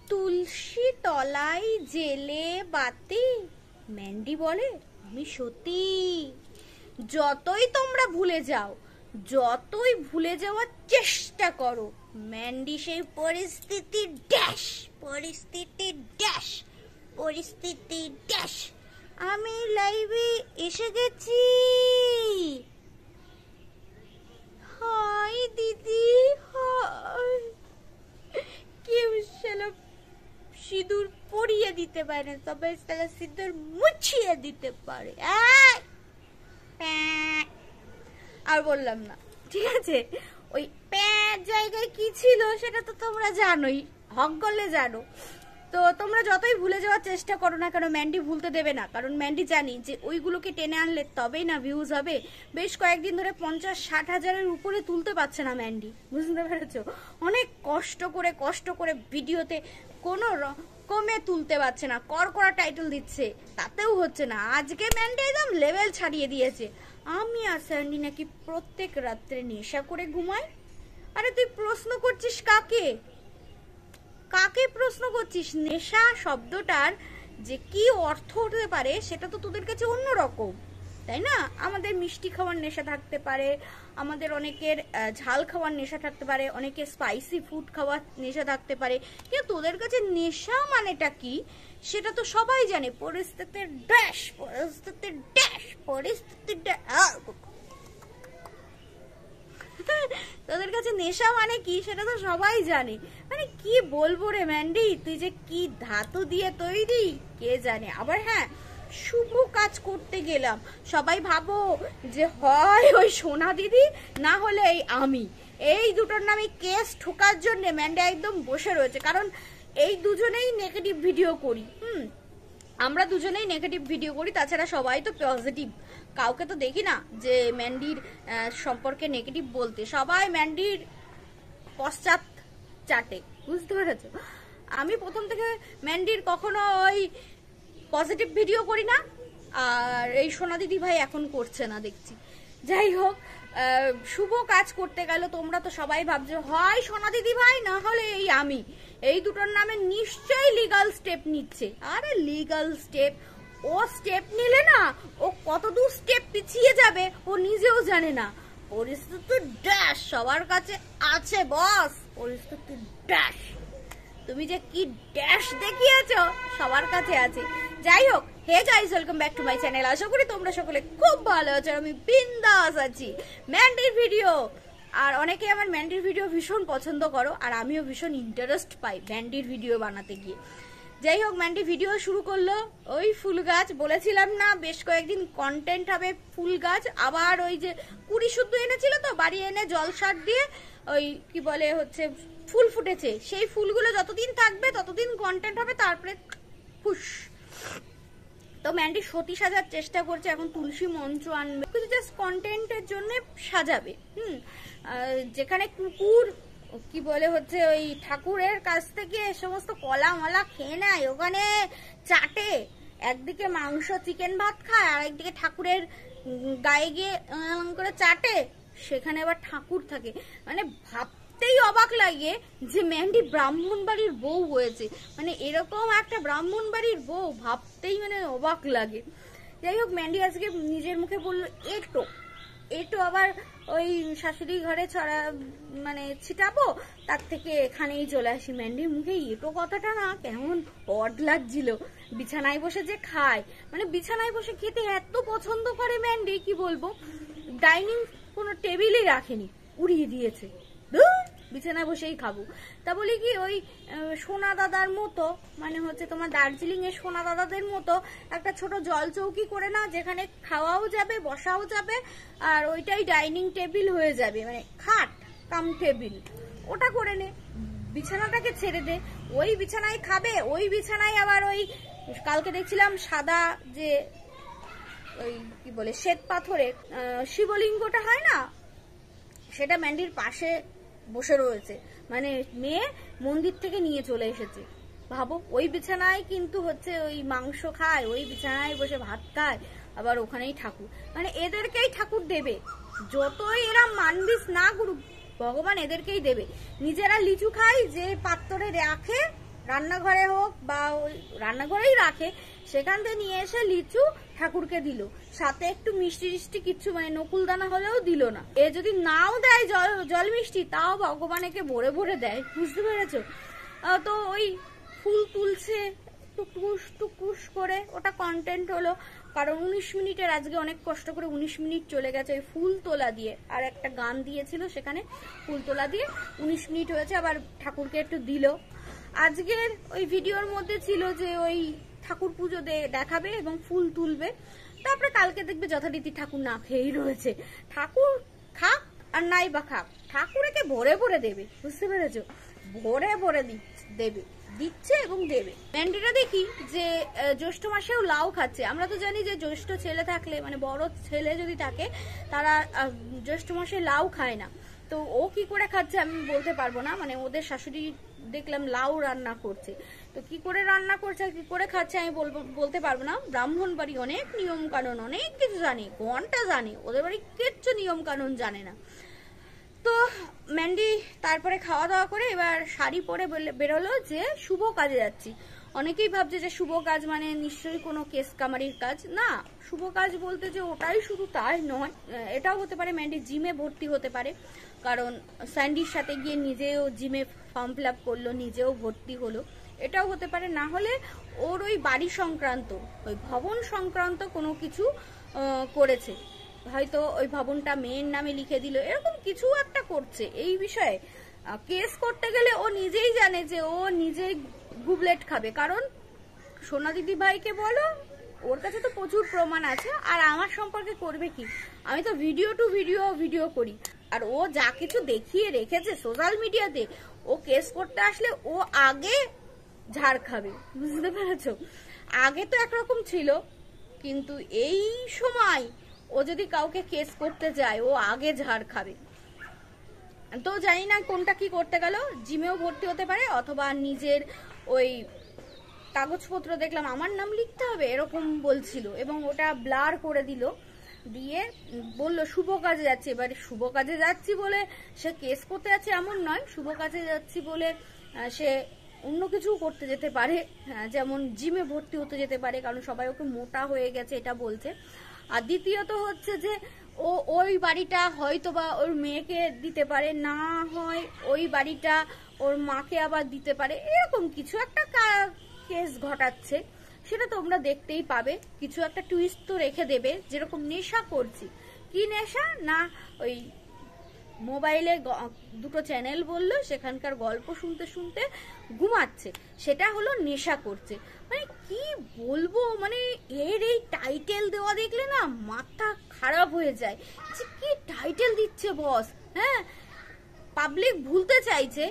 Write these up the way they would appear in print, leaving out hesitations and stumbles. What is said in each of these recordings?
তুলসী তলায় জেলে বাতি। ম্যান্ডি বলে, আমি সত্যি। যতই তোমরা ভুলে যাও, যতই ভুলে যাওয়ার চেষ্টা করো, ম্যান্ডি সেই পরিস্থিতি ড্যাশ, পরিস্থিতি ড্যাশ, পরিস্থিতি ড্যাশ। আমি লাইভে এসে গেছি। হাই দিদি, হাই। কেউ শালা সিঁদুর পরিয়ে দিতে পারে না, তবে শালা সিঁদুর মুছিয়ে দিতে পারে। আর বললাম না, ঠিক আছে? ওই প্যাঁচ জায়গায় কি ছিল সেটা তো তোমরা জানোই, হক গলে জানো। তো তোমরা যতই ভুলে যাওয়ার চেষ্টা করো না কেন, ম্যান্ডি ভুলতে দেবে না। কারণ ম্যান্ডি জানি যে ওইগুলোকে টেনে আনলে তবেই না ভিউজ হবে। বেশ কয়েকদিন ধরে 50-60 হাজারের উপরে তুলতে পারছে না ম্যান্ডি, বুঝতে পেরেছো? অনেক কষ্ট করে ভিডিওতে কোনো রকমে তুলতে পারছে না, করা টাইটেল দিচ্ছে, তাতেও হচ্ছে না। আজকে ম্যান্ডি একদম লেভেল ছাড়িয়ে দিয়েছে। আমি আর স্যান্ডি নাকি প্রত্যেক রাত্রে নেশা করে ঘুমাই। আরে তুই প্রশ্ন করছিস কাকে? কাকে প্রশ্ন করছিস? নেশা শব্দটার যে কি অর্থ হতে পারে সেটা তো তোদের কাছে অন্যরকম, তাই না? আমাদের মিষ্টি খাওয়ার নেশা থাকতে পারে, আমাদের অনেকের ঝাল খাওয়ার নেশা থাকতে পারে, অনেকের স্পাইসি ফুড খাওয়ার নেশা থাকতে পারে, কিন্তু তোদের কাছে নেশা মানেটা কি সেটা তো সবাই জানে। পরিস্থিতির ড্যাশ, পরিস্থিতির ড্যাশ, পরিস্থিতির ড্যাশ। তোদের কাছে নেশা মানে কি সেটা তো সবাই জানে। মানে কি বলবো রে ম্যান্ডি, তুই যে কি ধাতু দিয়ে তৈরি কে জানে। আবার হ্যাঁ, শুভ কাজ করতে গেলাম, সবাই ভাবো যে হয় ওই সোনা দিদি, না হলে এই আমি। এই দুটোর নামে কেস ঠোকার জন্য ম্যান্ডি একদম বসে রয়েছে। কারণ এই দুজনেই নেগেটিভ ভিডিও করি। আমরা দুজনেই নেগেটিভ ভিডিও করি, তাছাড়া সবাই তো পজিটিভ। কাউকে তো দেখি না যে ম্যান্ডির সম্পর্কে নেগেটিভ বলতে। সবাই ম্যান্ডির পশ্চাৎ চাটে, বুঝতে পেরেছো? আমি প্রথম থেকে ম্যান্ডির কখনো ওই পজিটিভ ভিডিও করি না, আর এই সোনা দিদি ভাই এখন করছে না দেখছি। যাই হোক, শুভ কাজ করতে গেল তোমরা তো সবাই ভাবছো হয় সোনা দিদি ভাই, না হলে এই আমি। এই দুটোর নামে নিশ্চয়ই লিগাল স্টেপ নিচ্ছে। আরে লিগাল স্টেপ, ও স্টেপ নিলে না ও কতদূর স্টেপ পিছিয়ে যাবে ও নিজেও জানে না। পরিস্থিতি ড্যাশ সবার কাছে আছে বস, পরিস্থিতি ড্যাশ। তুমি যে কি ড্যাশ দেখিয়েছো সবার কাছে আছে। যাই হোক, hey guys, welcome back to my channel. আশা করি তোমরা সকলে খুব ভালো আছো, আমি বিন্দাস আছি। ম্যান্ডির ভিডিও, আর অনেকে আমার ম্যান্ডির ভিডিও ভীষণ পছন্দ করো, আর আমিও ভীষণ ইন্টারেস্ট পাই ম্যান্ডির ভিডিও বানাতে গিয়ে। যাই হোক, ম্যান্ডি ভিডিও শুরু করলো ওই ফুল গাছ। বলেছিলাম না বেশ কয়েকদিন কন্টেন্ট হবে ফুল গাছ। আবার ওই যে কুড়ি শুদ্ধ এনেছিল তো বাড়ি এনে জল সার দিয়ে ওই কি বলে হচ্ছে ফুল ফুটেছে, সেই ফুলগুলো যতদিন থাকবে ততদিন কন্টেন্ট হবে, তারপরে ফুস। তো ম্যান্ডি সতী সাজার চেষ্টা করছে, এখন তুলসী মঞ্চ আনবে, কিন্তু জাস্ট কন্টেন্টের জন্য সাজাবে। যেখানে কুকুর কি বলে হচ্ছে ওই ঠাকুরের কাছ থেকে সমস্ত কলা মলা খেয়ে নেয়, ওখানে চাটে, একদিকে মাংস চিকেন ভাত খায় আর একদিকে ঠাকুরের গায়ে গিয়ে করে চাটে, সেখানে আবার ঠাকুর থাকে। মানে ভাবতেই অবাক লাগে যে ম্যান্ডি ব্রাহ্মণ বাড়ির বউ হয়েছে। মানে এরকম একটা ব্রাহ্মণ বাড়ির বউ ভাবতেই মানে অবাক লাগে। যাই হোক, ম্যান্ডি আজকে নিজের মুখে বললো এটো আবার ওই শাশুড়ি ঘরে ছড়া মানে ছিটাবো, তার থেকে এখানেই চলে আসি। ম্যান্ডির মুখে এটো কথাটা না কেমন অড লাগছিল। বিছানায় বসে যে খায়, মানে বিছানায় বসে খেতে এত পছন্দ করে ম্যান্ডি, কি বলবো। ডাইনিং কোনো টেবিলই রাখেনি, উড়িয়ে দিয়েছে, বিছানায় বসেই খাবো। তা বলি কি ওই সোনা দাদার মতো, মানে হচ্ছে তোমার দার্জিলিং এর সোনা দাদাদের মতো একটা ছোট জল চৌকি করে না, যেখানে খাওয়াও যাবে বসাও যাবে, আর ওইটাই ডাইনিং টেবিল হয়ে যাবে, মানে খাট কাম টেবিল, ওটা করে নে। বিছানাটাকে ছেড়ে দে, ওই বিছানায় খাবে, ওই বিছানায় আবার ওই কালকে দেখছিলাম সাদা যে ওই কি বলে শ্বেত পাথরের শিবলিঙ্গটা হয় না, সেটা ম্যান্ডির পাশে বসে রয়েছে। মানে মেয়ে মন্দির থেকে নিয়ে চলে এসেছে। ভাবো, ওই বিছানায় কিন্তু হচ্ছে ওই মাংস খায়, ওই বিছানায় বসে ভাত খায়, আবার ওখানেই ঠাকুর। মানে এদেরকেই ঠাকুর দেবে, যতই এরা মানবিস না করুক ভগবান এদেরকেই দেবে। নিজেরা লিচু খায় যে পাত্রে রাখে, রান্নাঘরে হোক বা ওই রান্নাঘরেই রাখে, সেখান থেকে নিয়ে এসে লিচু ঠাকুরকে দিল, সাথে একটু মিষ্টি টিষ্টি কিচ্ছু মানে নকুলদানা হলেও দিল না। এ যদি নাও দেয় জল মিষ্টি, তাও ভগবানকে ভরে ভরে দেয়, বুঝতে পেরেছো? তো ওই ফুল তুলছে টুকুস টুকুস করে, ওটা কন্টেন্ট হলো। কারণ 19 মিনিটের, আজকে অনেক কষ্ট করে 19 মিনিট চলে গেছে ওই ফুল তোলা দিয়ে, আর একটা গান দিয়েছিল সেখানে ফুল তোলা দিয়ে 19 মিনিট হয়েছে। আবার ঠাকুরকে একটু দিল। আজকের ওই ভিডিওর মধ্যে ছিল যে ওই ঠাকুর পুজো দেখাবে এবং ফুল তুলবে, তারপরে কালকে দেখবে যথারীতি ঠাকুর না খেয়েই রয়েছে। ঠাকুর খাক আর নাই বা খাক, ঠাকুরকে ভরে ভরে দেবে, বুঝতে পেরেছো? ভরে ভরে দিচ্ছে এবং দেবে। ম্যান্ডিটা দেখি যে জ্যৈষ্ঠ মাসেও লাউ খাচ্ছে। আমরা তো জানি যে জ্যৈষ্ঠ ছেলে থাকলে, মানে বড় ছেলে যদি থাকে, তারা জ্যৈষ্ঠ মাসে লাউ খায় না। তো ও কি করে খাচ্ছে আমি বলতে পারবো না, মানে ওদের শাশুড়ি দেখলাম লাউ রান্না করছে, তো কি করে রান্না করছে আর কি করে খাচ্ছে আমি বলতে পারবো না। ব্রাহ্মণ বাড়ি, অনেক নিয়ম কানুন, অনেক কিছু জানি, ঘন্টা জানি, ওদের বাড়ি কিচ্ছু নিয়ম কানুন জানে না। তো ম্যান্ডি তারপরে খাওয়া দাওয়া করে এবার শাড়ি পরে বেরোলো যে শুভ কাজে যাচ্ছি। অনেকেই ভাবছে যে শুভ কাজ মানে নিশ্চয়ই কোনো কেস কামারির কাজ। না, শুভ কাজ বলতে যে ওটাই শুধু তাই নয়, এটাও হতে পারে ম্যান্ডি জিমে ভর্তি হতে পারে, কারণ স্যান্ডির সাথে গিয়ে নিজেও জিমে ফর্ম ফিল আপ করলো, নিজেও ভর্তি হলো, এটাও হতে পারে। না হলে ওর ওই বাড়ি সংক্রান্ত, ওই ভবন সংক্রান্ত কোনো কিছু করেছে, হয়তো ওই ভবনটা মেয়ের নামে লিখে দিল, এরকম কিছু একটা করছে। এই বিষয়ে কেস করতে গেলে ও নিজেই জানে যে ও নিজেই গুবলেট খাবে, কারণ সোনা দিদি ভাইকে বলো, ওর কাছে তো প্রচুর প্রমাণ আছে, আর আমার সম্পর্কে করবে কি? আমি তো ভিডিও টু ভিডিও করি, আর ও যা কিছু দেখিয়ে রেখেছে সোশ্যাল মিডিয়াতে, ও কেস করতে আসলে ও আগে ঝাড় খাবে, বুঝতে পেরেছো? আগে তো একরকম ছিল, কিন্তু এই সময় ও যদি কাউকে কেস করতে যায়, ও আগে ঝাড় খাবে। তো জানি না কোনটা কি করতে গেল, জিমেও ভর্তি হতে পারে, অথবা নিজের ওই কাগজপত্র দেখলাম আমার নাম লিখতে হবে এরকম বলছিল, এবং ওটা ব্লার করে দিল, দিয়ে বলল শুভ কাজে যাচ্ছি। এবারে শুভ কাজে যাচ্ছি বলে সে কেস করতে যাচ্ছে এমন নয়, শুভ কাজে যাচ্ছি বলে সে অন্য কিছু করতে যেতে পারে, যেমন জিমে ভর্তি হতে যেতে পারে, কারণ সবাই ওকে মোটা হয়ে গেছে এটা বলছে। আর দ্বিতীয়ত হচ্ছে যে ও ওই বাড়িটা হয়তো বা ওর মেয়েকে দিতে পারে, না হয় ওই বাড়িটা ওর মাকে আবার দিতে পারে, এরকম কিছু একটা কেস ঘটাচ্ছে, সেটা তোমরা দেখতেই পাবে। কিছু একটা টুইস্ট তো রেখে দেবে, যেরকম নেশা করছি। কি নেশা? না ওই মোবাইলে দুটো চ্যানেল বললো, সেখানকার গল্প শুনতে শুনতে ঘুমাচ্ছে, সেটা হলো নেশা করছে। মানে কি বলবো, মানে এর এই টাইটেল দেওয়া দেখলে না মাথা খারাপ হয়ে যায়, যে কি টাইটেল দিচ্ছে বস। হ্যাঁ, পাবলিক ভুলতে চাইছে।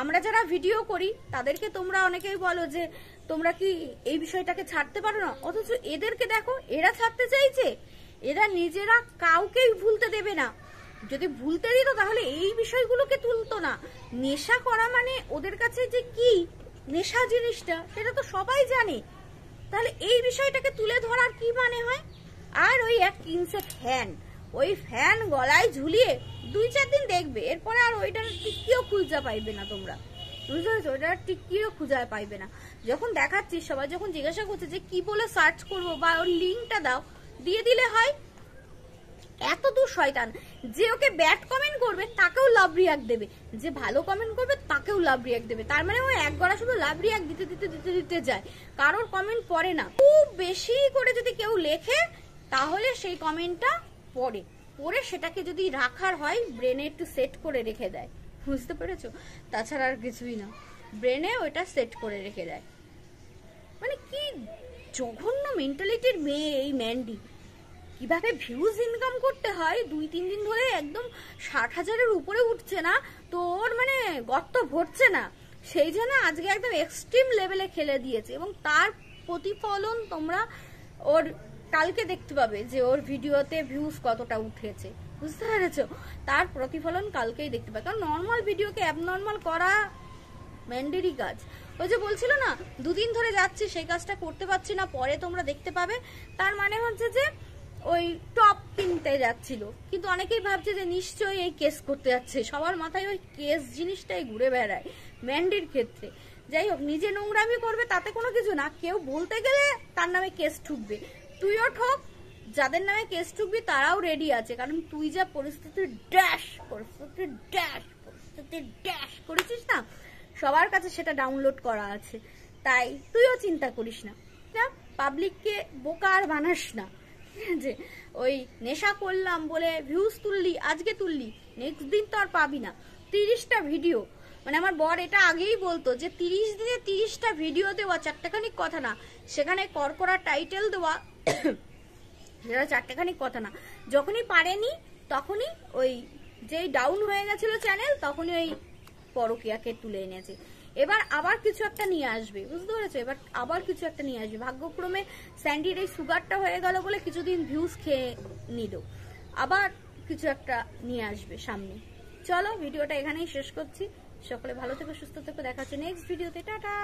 আমরা যারা ভিডিও করি তাদেরকে তোমরা অনেকেই বলো যে তোমরা কি এই বিষয়টাকে ছাড়তে পারো না, অথচ এদেরকে দেখো, এরা ছাড়তে চাইছে। এরা নিজেরা কাউকেই ভুলতে দেবে না, যদি ভুলতে দিত তাহলে এই বিষয়গুলোকে তুলতো না। নেশা করা মানে ওদের কাছে যে কি নেশা জিনিসটা, সেটা তো সবাই জানে, তাহলে এই বিষয়টাকে তুলে ধরার কি মানে হয়? আর ওই এক কিনছে ফ্যান, ওই ফ্যান গলায় ঝুলিয়ে 2-4 দিন দেখবে, এরপরে আর ওইটার টিকিও খুঁজে পাইবে না তোমরা, বুঝতে পেরেছো? ওইটার টিকিও খুঁজে পাইবে না। যখন দেখাচ্ছিস, সবাই যখন জিজ্ঞাসা করছে যে কি বলে সার্চ করবো বা ওর লিঙ্কটা দাও, দিয়ে দিলে হয়। এত দূর শয়তান, যে ওকে ব্যাড কমেন্ট করবে তাকেও লাভ রিয়াক্ট দেবে, যে ভালো কমেন্ট করবে তাকেও লাভ রিয়াক্ট দেবে। তার মানে ও এক গড়া শুধু লাভ রিয়াক্ট দিতে যায়, কারোর কমেন্ট পড়ে না। খুব বেশি করে যদি কেউ লেখে তাহলে সেই কমেন্টটা পড়ে সেটাকে যদি রাখার হয়, ব্রেনে একটু সেট করে রেখে দেয়, বুঝতে পেরেছো? তাছাড়া আর কিছুই না, ব্রেনে ওইটা সেট করে রেখে দেয়। মানে কি জঘন্য মেন্টালিটির মেয়ে এই ম্যান্ডি। কিভাবে ভিউজ ইনকাম করতে হয়, 2-3 দিন ধরে একদম 60,000-এর উপরে উঠছে না, তো ওর মানে গর্ত ভরছে না, সেই জন্য আজকে একদম এক্সট্রিম লেভেলে খেলে দিয়েছে, এবং তার প্রতিফলন তোমরা ওর কালকে দেখতে পাবে যে ওর ভিডিওতে ভিউজ কতটা উঠেছে, বুঝতে পেরেছো? তার প্রতিফলন কালকেই দেখতে পাবে, কারণ নর্মাল ভিডিওকে অ্যাবনর্মাল করা ম্যান্ডেরই কাজ। ওই যে বলছিল না 2 দিন ধরে যাচ্ছি, সেই কাজটা করতে পারছি না, পরে তোমরা দেখতে পাবে। তার মানে হচ্ছে যে ওই টপ কিনতে যাচ্ছিল, কিন্তু অনেকেই ভাবছে যে নিশ্চয়ই এই কেস করতে যাচ্ছে, সবার মাথায় ওই কেস জিনিসটাই ঘুরে বেড়ায় ম্যান্ডির ক্ষেত্রে। যাই হোক, নিজে নোংরামি করবে তাতে কোনো কিছু না, কেউ বলতে গেলে তার নামে কেস ঠুকবে, তুইও ঠক, যাদের নামে কেস ঠুকবি তারাও রেডি আছে, কারণ তুই যা পরিস্থিতি ড্যাশ করেছিস না, সবার কাছে সেটা ডাউনলোড করা আছে, তাই তুইও চিন্তা করিস না, পাবলিককে বোকা আর বানাস না, ঠিক আছে? ওই নেশা করলাম বলে ভিউজ তুললি, আজকে তুললি, নেক্সট দিন তো আর পাবি না। 30টা ভিডিও, মানে আমার বর এটা আগেই বলতো যে 30 দিনে 30টা ভিডিও দেওয়া চারটাখানিক কথা না, সেখানে করকরা টাইটেল দেওয়া সেটা চারটাখানিক কথা না। যখনই পারেনি তখনই ওই যেই ডাউন হয়ে গেছিল চ্যানেল, তখনই ওই পরকিয়াকে তুলে এনেছে। এবার আবার কিছু একটা নিয়ে আসবে, বুঝতে পেরেছো? এবার আবার কিছু একটা নিয়ে আসবে। ভাগ্যক্রমে স্যান্ডির এই সুগারটা হয়ে গেল বলে কিছুদিন ভিউজ খেয়ে নিল, আবার কিছু একটা নিয়ে আসবে সামনে। চলো ভিডিওটা এখানেই শেষ করছি, সকলে ভালো থেকো, সুস্থ থেকো, দেখা হচ্ছে নেক্সট ভিডিওতে, টাটা।